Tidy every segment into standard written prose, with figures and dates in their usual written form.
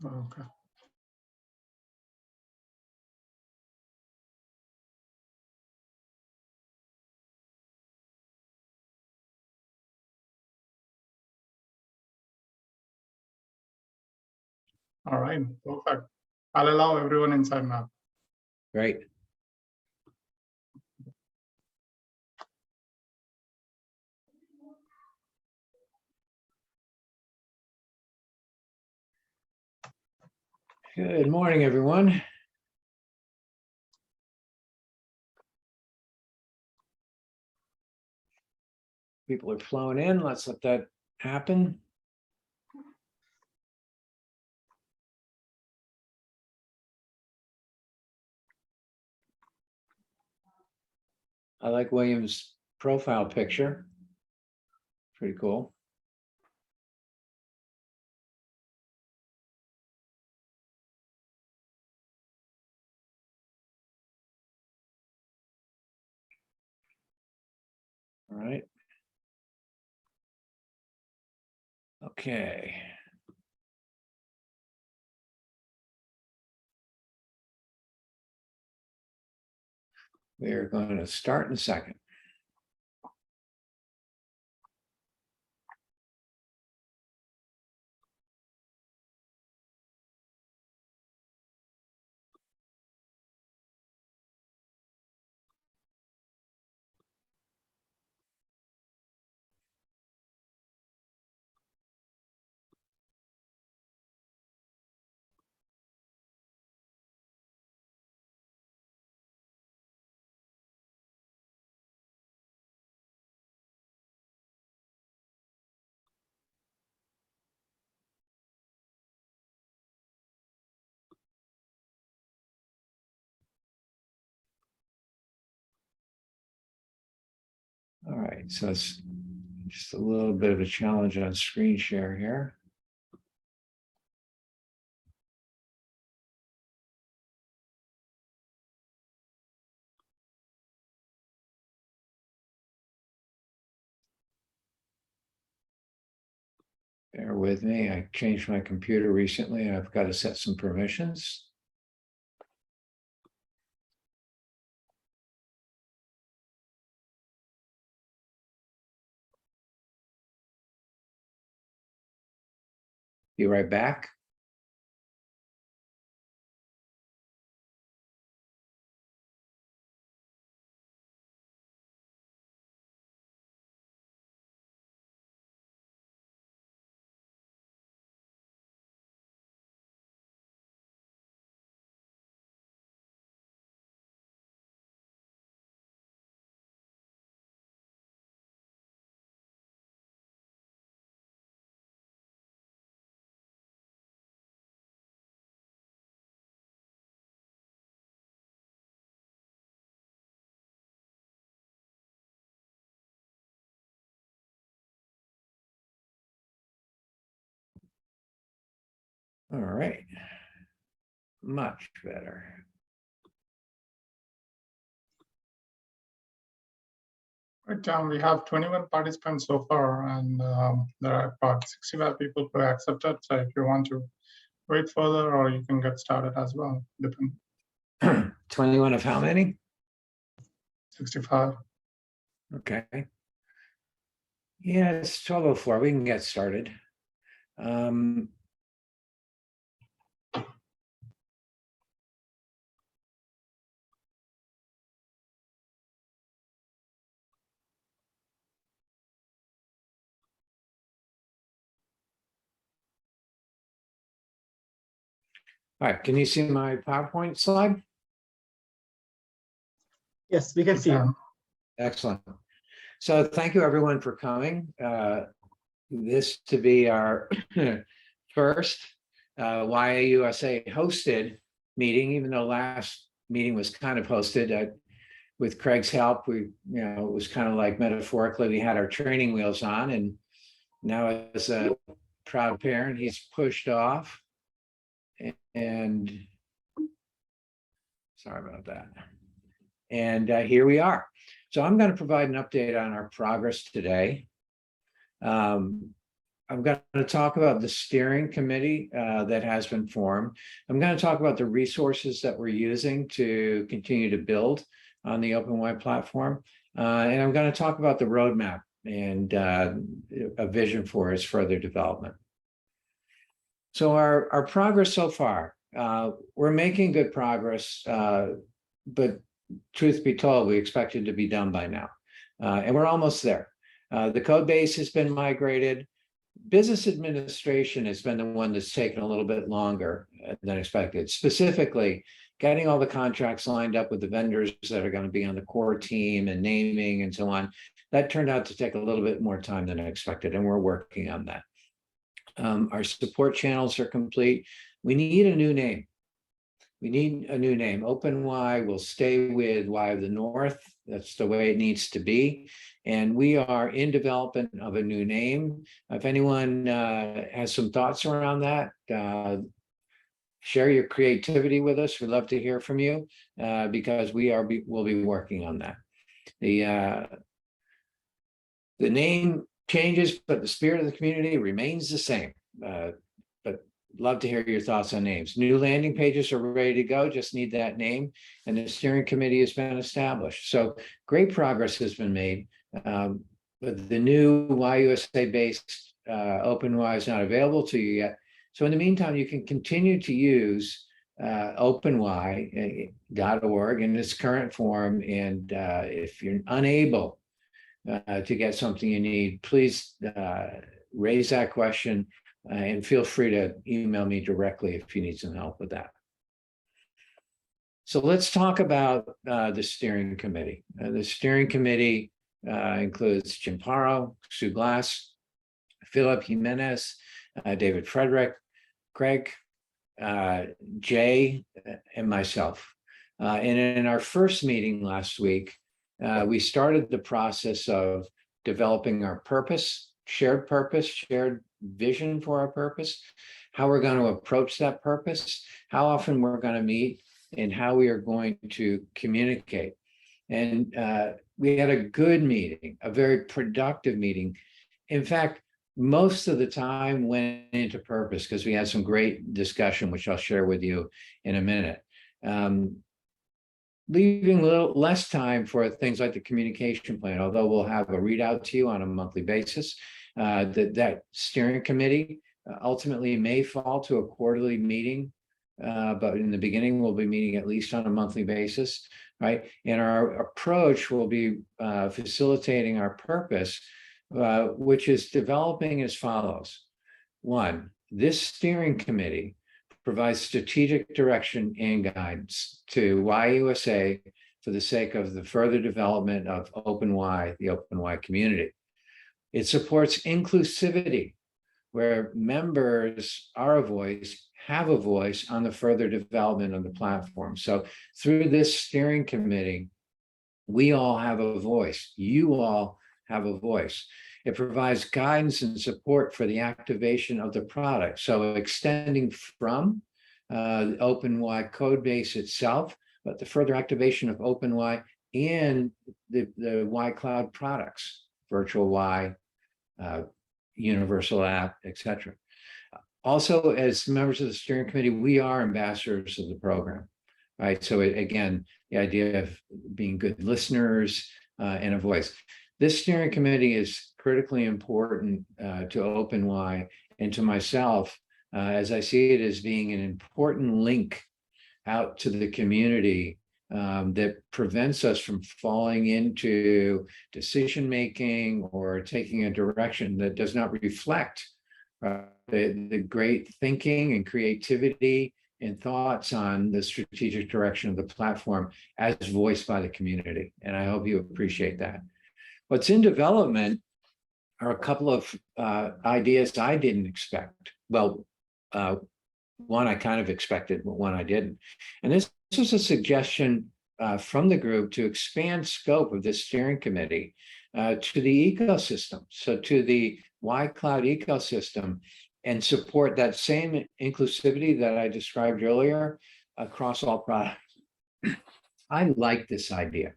Okay. All right, perfect. I'll allow everyone inside now. Great. Good morning, everyone. People are flowing in. Let's let that happen. I like William's profile picture. Pretty cool. All right. Okay. We are going to start in a second. All right, so it's just a little bit of a challenge on screen share here. Bear with me. I changed my computer recently. I've got to set some permissions. Be right back. All right. Much better. Right, we have 21 participants so far, and there are about 65 people who accepted. So if you want to wait further, or you can get started as well. Depend. 21 of how many? 65. Okay. Yeah, it's 12:04. We can get started. All right, can you see my PowerPoint slide? Yes, we can see you. Excellent. So thank you everyone for coming. This to be our first YAUSA hosted meeting, even though last meeting was kind of hosted. With Craig's help, it was kind of like metaphorically, we had our training wheels on, and now as a proud parent, he's pushed off. And sorry about that. And here we are. So I'm going to provide an update on our progress today. I'm going to talk about the steering committee that has been formed. I'm going to talk about the resources that we're using to continue to build on the OpenWide platform. And I'm going to talk about the roadmap and a vision for its further development. So our progress so far, we're making good progress, but truth be told, we expected to be done by now. And we're almost there. The code base has been migrated. Business administration has been the one that's taken a little bit longer than expected. Specifically, getting all the contracts lined up with the vendors that are going to be on the core team and naming and so on. That turned out to take a little bit more time than expected, and we're working on that. Our support channels are complete. We need a new name. We need a new name. OpenY will stay with Y of the North. That's the way it needs to be. And we are in development of a new name. If anyone has some thoughts around that, share your creativity with us. We'd love to hear from you because we'll be working on that. The name changes, but the spirit of the community remains the same. But love to hear your thoughts on names. New landing pages are ready to go, just need that name. And the steering committee has been established. So great progress has been made. But the new YUSA-based OpenY is not available to you yet. So in the meantime, you can continue to use openY.org in its current form. And if you're unable to get something you need, please raise that question and feel free to email me directly if you need some help with that. So let's talk about the steering committee. The steering committee includes Jim Paro, Sue Glass, Philip Jimenez, David Frederick, Craig, Jay, and myself. And in our first meeting last week, we started the process of developing our purpose, shared vision for our purpose, how we're going to approach that purpose, how often we're going to meet, and how we are going to communicate. And we had a good meeting, a very productive meeting. In fact, most of the time went into purpose because we had some great discussion, which I'll share with you in a minute. Leaving a little less time for things like the communication plan, although we'll have a readout to you on a monthly basis. That steering committee ultimately may fall to a quarterly meeting, but in the beginning, we'll be meeting at least on a monthly basis, right? And our approach will be facilitating our purpose, which is developing as follows. One, this steering committee provides strategic direction and guidance to YUSA for the sake of the further development of OpenY, the OpenY community. It supports inclusivity, where members are a voice, have a voice on the further development of the platform. So through this steering committee, we all have a voice. You all have a voice. It provides guidance and support for the activation of the product. So extending from the OpenY code base itself, but the further activation of OpenY and the Y Cloud products, Virtual Y, Universal App, etc. Also, as members of the steering committee, we are ambassadors of the program, right? So again, the idea of being good listeners and a voice. This steering committee is critically important to OpenY and to myself, as I see it as being an important link out to the community that prevents us from falling into decision-making or taking a direction that does not reflect the great thinking and creativity and thoughts on the strategic direction of the platform as voiced by the community. And I hope you appreciate that. What's in development are a couple of ideas I didn't expect. Well, one I kind of expected, but one I didn't. And this was a suggestion from the group to expand scope of this steering committee to the ecosystem, so to the Y Cloud ecosystem, and support that same inclusivity that I described earlier across all products. I like this idea.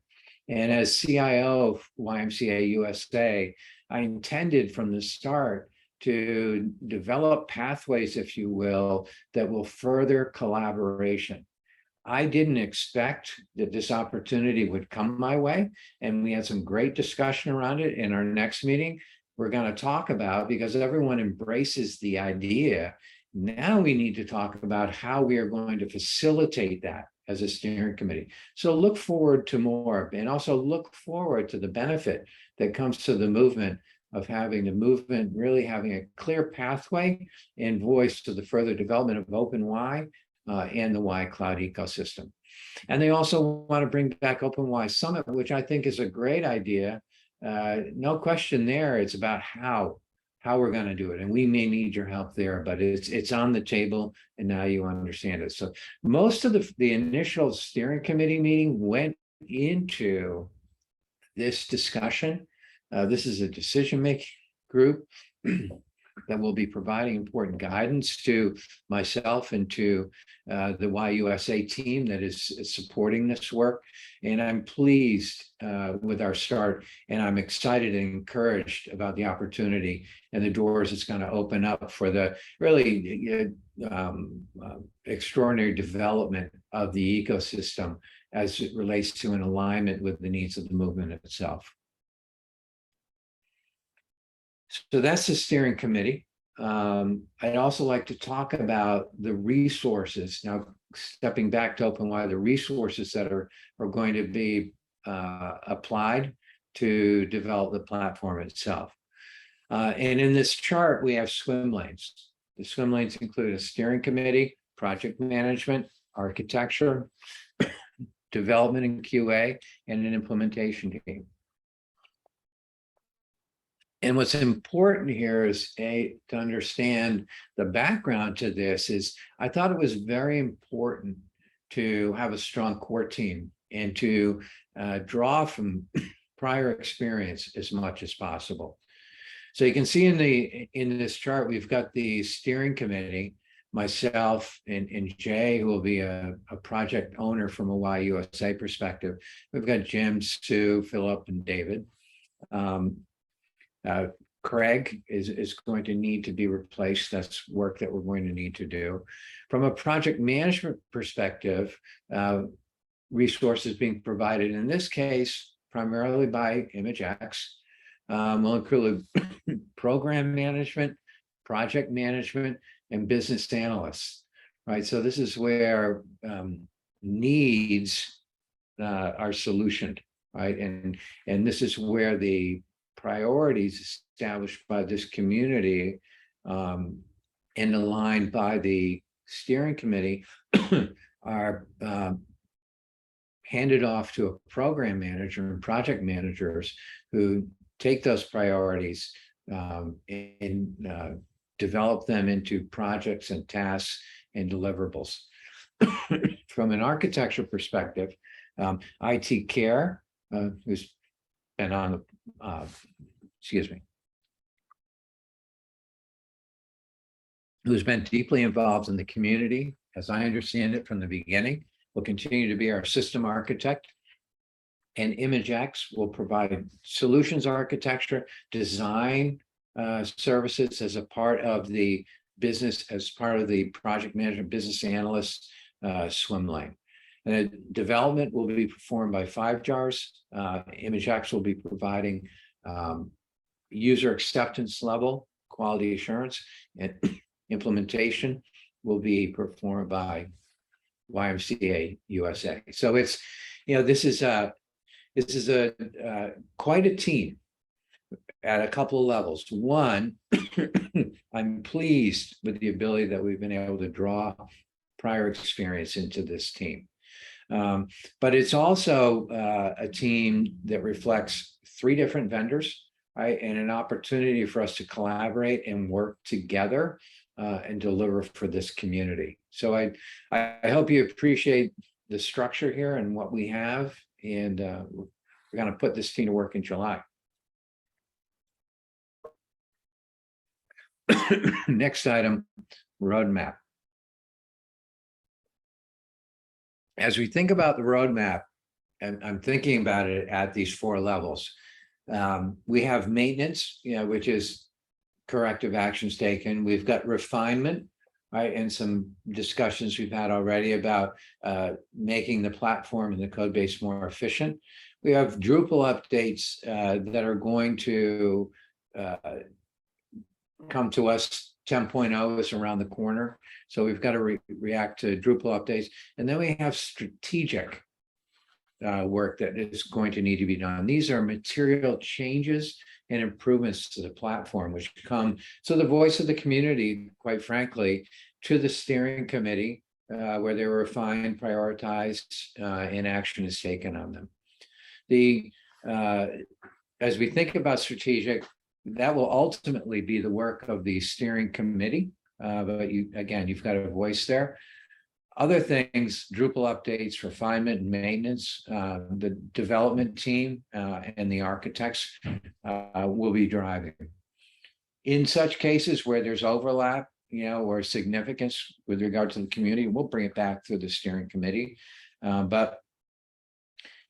And as CIO of YMCA USA, I intended from the start to develop pathways, if you will, that will further collaboration. I didn't expect that this opportunity would come my way, and we had some great discussion around it in our next meeting. We're going to talk about, because everyone embraces the idea, now we need to talk about how we are going to facilitate that as a steering committee. So look forward to more, and also look forward to the benefit that comes to the movement of having the movement really having a clear pathway and voice to the further development of OpenY and the Y Cloud ecosystem. And they also want to bring back OpenY Summit, which I think is a great idea. No question there. It's about how we're going to do it. And we may need your help there, but it's on the table, and now you understand it. So most of the initial steering committee meeting went into this discussion. This is a decision-making group that will be providing important guidance to myself and to the YUSA team that is supporting this work. And I'm pleased with our start, and I'm excited and encouraged about the opportunity and the doors it's going to open up for the really extraordinary development of the ecosystem as it relates to an alignment with the needs of the movement itself. So that's the steering committee. I'd also like to talk about the resources. Now, stepping back to OpenY, the resources that are going to be applied to develop the platform itself. And in this chart, we have swim lanes. The swim lanes include a steering committee, project management, architecture, development and QA, and an implementation team. And what's important here is to understand the background to this is I thought it was very important to have a strong core team and to draw from prior experience as much as possible. So you can see in this chart, we've got the steering committee, myself and Jay, who will be a project owner from a YUSA perspective. We've got Jim, Sue, Philip, and David. Craig is going to need to be replaced. That's work that we're going to need to do. From a project management perspective, resources being provided, in this case, primarily by ImageX, will include program management, project management, and business analysts, right? So this is where needs are solutioned, right? And this is where the priorities established by this community and aligned by the steering committee are handed off to a program manager and project managers who take those priorities and develop them into projects and tasks and deliverables. From an architecture perspective, IT Care, who's been on the who's been deeply involved in the community, as I understand it from the beginning, will continue to be our system architect. And ImageX will provide solutions architecture, design services as a part of the business, as part of the project management business analyst swim lane. And development will be performed by 5 jars. ImageX will be providing user acceptance level, quality assurance, and implementation will be performed by YMCA USA. So it's, this is quite a team at a couple of levels. One, I'm pleased with the ability that we've been able to draw prior experience into this team. But it's also a team that reflects 3 different vendors, right? And an opportunity for us to collaborate and work together and deliver for this community. So I hope you appreciate the structure here and what we have. And we're going to put this team to work in July. Next item, roadmap. As we think about the roadmap, and I'm thinking about it at these 4 levels, we have maintenance, which is corrective actions taken. We've got refinement, right? And some discussions we've had already about making the platform and the code base more efficient. We have Drupal updates that are going to come to us. 10.0 is around the corner. So we've got to react to Drupal updates. And then we have strategic work that is going to need to be done. These are material changes and improvements to the platform, which come so the voice of the community, quite frankly, to the steering committee, where they were refined, prioritized, and action is taken on them. As we think about strategic, that will ultimately be the work of the steering committee. But you've got a voice there. Other things, Drupal updates, refinement and maintenance, the development team and the architects will be driving. In such cases where there's overlap, or significance with regard to the community, we'll bring it back to the steering committee. But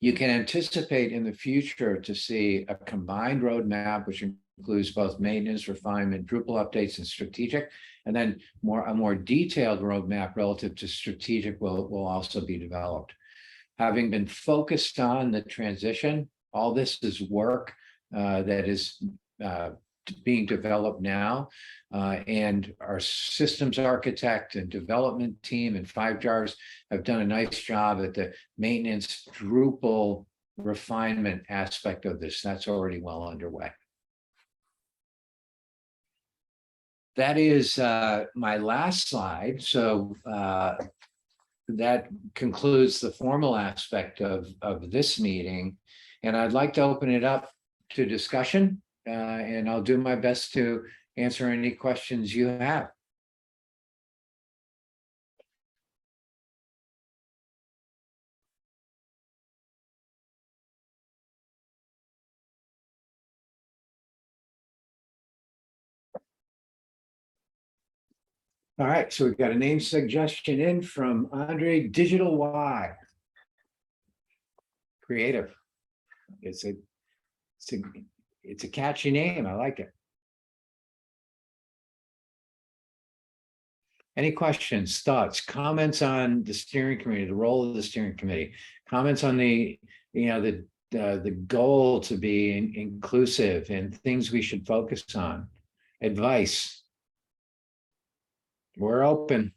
you can anticipate in the future to see a combined roadmap, which includes both maintenance, refinement, Drupal updates, and strategic. And then a more detailed roadmap relative to strategic will also be developed. Having been focused on the transition, all this is work that is being developed now. And our systems architect and development team and 5Jars have done a nice job at the maintenance Drupal refinement aspect of this. That's already well underway. That is my last slide. So that concludes the formal aspect of this meeting. And I'd like to open it up to discussion. And I'll do my best to answer any questions you have. All right, so we've got a name suggestion in from Andre Digital Y. Creative. It's a catchy name. I like it. Any questions, thoughts, comments on the steering committee, the role of the steering committee, comments on the goal to be inclusive and things we should focus on, advice? We're open.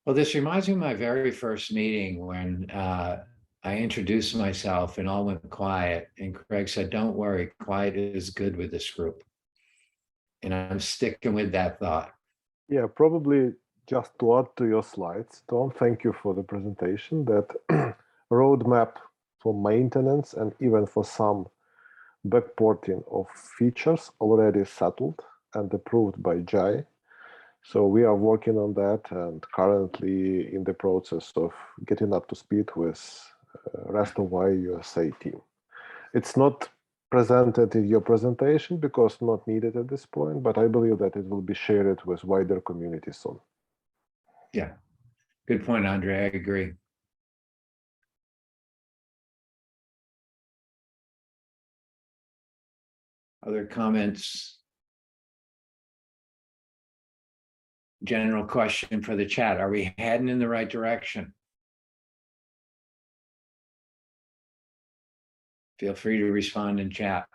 Well, this reminds me of my very first meeting when I introduced myself and all went quiet. And Craig said, "Don't worry, quiet is good with this group." And I'm sticking with that thought. Yeah, probably just to add to your slides, Tom, thank you for the presentation. That roadmap for maintenance and even for some backporting of features already settled and approved by Jai. So we are working on that and currently in the process of getting up to speed with rest of USA team. It's not presented in your presentation because not needed at this point, but I believe that it will be shared with wider community soon. Yeah, good point, Andre. I agree. Other comments? General question for the chat. Are we heading in the right direction? Feel free to respond in chat.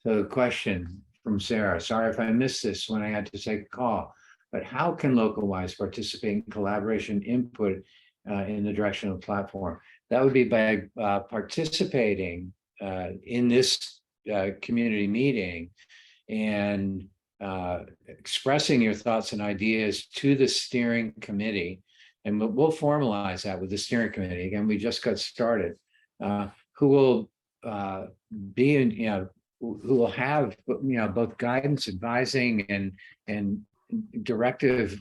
So the question from Sarah, sorry if I missed this when I had to take a call, but how can Localwise participate in collaboration input in the direction of the platform? That would be by participating in this community meeting and expressing your thoughts and ideas to the steering committee. And we'll formalize that with the steering committee. Again, we just got started. Who will be in, who will have both guidance, advising, and directive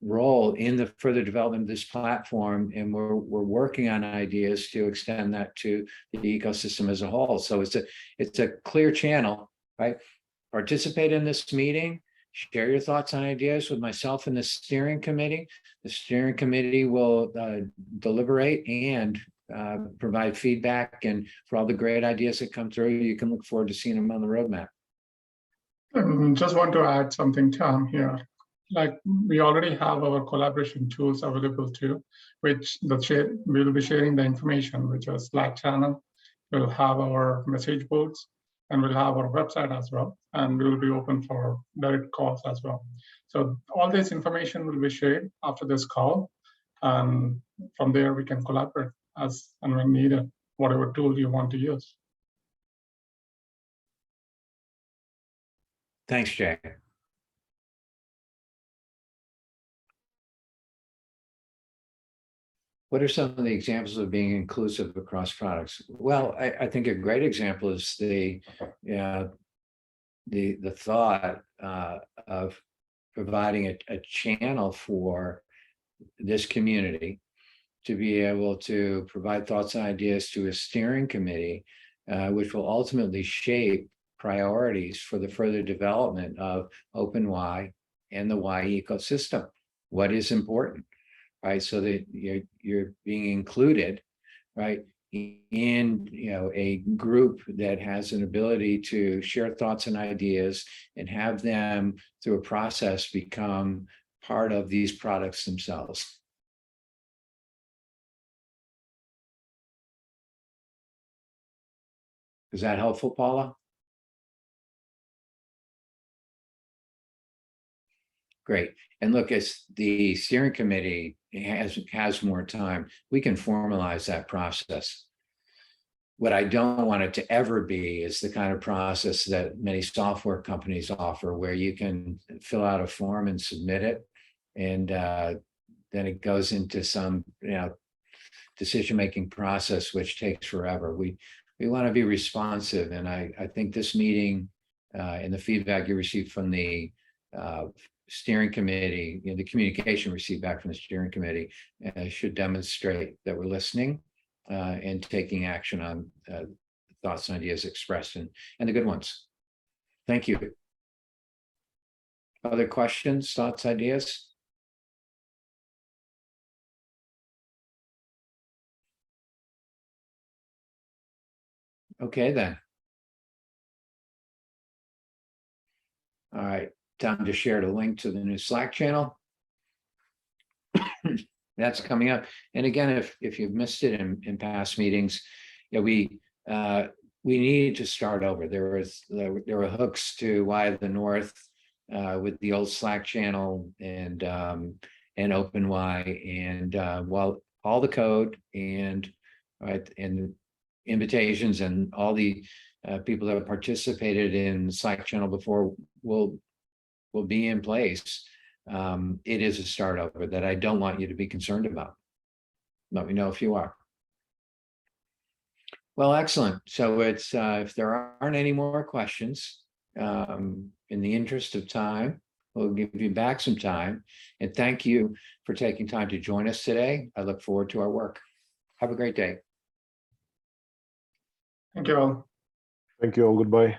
role in the further development of this platform, and we're working on ideas to extend that to the ecosystem as a whole. So it's a clear channel, right? Participate in this meeting, share your thoughts and ideas with myself and the steering committee. The steering committee will deliberate and provide feedback, and for all the great ideas that come through, you can look forward to seeing them on the roadmap. Just want to add something, Tom, here. Like, we already have our collaboration tools available too, which we'll be sharing the information, which is Slack channel. We'll have our message boards, and we'll have our website as well, and we'll be open for direct calls as well. So all this information will be shared after this call, and from there we can collaborate as and when needed, whatever tool you want to use. Thanks, Jay. What are some of the examples of being inclusive across products? Well, I think a great example is the thought of providing a channel for this community to be able to provide thoughts and ideas to a steering committee, which will ultimately shape priorities for the further development of OpenY and the Y ecosystem. What is important, right? So that you're being included, right, in a group that has an ability to share thoughts and ideas and have them through a process become part of these products themselves. Is that helpful, Paula? Great. And look, as the steering committee has more time, we can formalize that process. What I don't want it to ever be is the kind of process that many software companies offer, where you can fill out a form and submit it, and then it goes into some decision-making process which takes forever. We want to be responsive, and I think this meeting and the feedback you received from the steering committee, the communication received back from the steering committee should demonstrate that we're listening and taking action on thoughts and ideas expressed, and the good ones. Thank you. Other questions, thoughts, ideas? Okay, then. All right, Tom just shared a link to the new Slack channel. That's coming up. And again, if you've missed it in past meetings, we needed to start over. There were hooks to Y the North with the old Slack channel and OpenY, and while all the code and invitations and all the people that have participated in the Slack channel before will be in place. It is a start over that I don't want you to be concerned about. Let me know if you are. Well, excellent. So it's if there aren't any more questions, in the interest of time, we'll give you back some time. And thank you for taking time to join us today. I look forward to our work. Have a great day. Thank you all. Thank you all. Goodbye.